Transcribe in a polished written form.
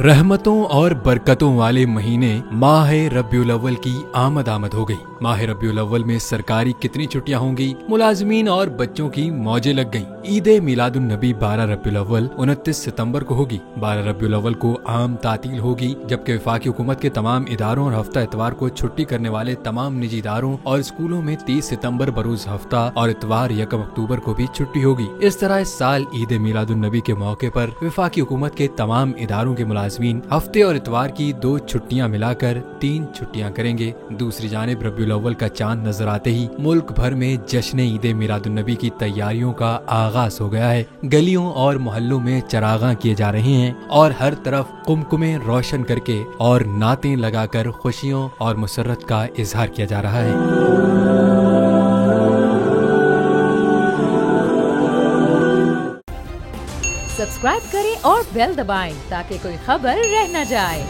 रहमतों और बरकतों वाले महीने माह रब्बीउल अव्वल की आमद हो गई। माह रब्बीउल अव्वल में सरकारी कितनी छुट्टियां होंगी, मुलाजमीन और बच्चों की मौजें लग गईं। ईद मिलादुन नबी 12 रब्बीउल अव्वल 29 सितंबर को होगी। 12 रब्बीउल अव्वल को आम तातील होगी, जबकि वफाकी हुकूमत के तमाम इदारों और हफ्ता इतवार को छुट्टी करने वाले तमाम निजी इदारों और स्कूलों में 30 सितंबर बरूज हफ्ता और इतवार 1 अक्टूबर को भी छुट्टी होगी। इस तरह इस साल ईद मिलादुन नबी के मौके पर वफाकी हुकूमत के तमाम इदारों के मुलाजमीन हफ्ते और इतवार की 2 छुट्टियां मिलाकर 3 छुट्टियां करेंगे। दूसरी जानिब रब्बीउल अव्वल का चांद नजर आते ही मुल्क भर में जश्न ईद मिलादुन नबी की तैयारियों का आगाज हो गया है। गलियों और मोहल्लों में चरागां किए जा रहे हैं और हर तरफ कुमकुमें रोशन करके और नातें लगाकर खुशियों और मुसर्रत का इजहार किया जा रहा है। सब्सक्राइब करें और बेल दबाएं ताकि कोई खबर रह न जाए।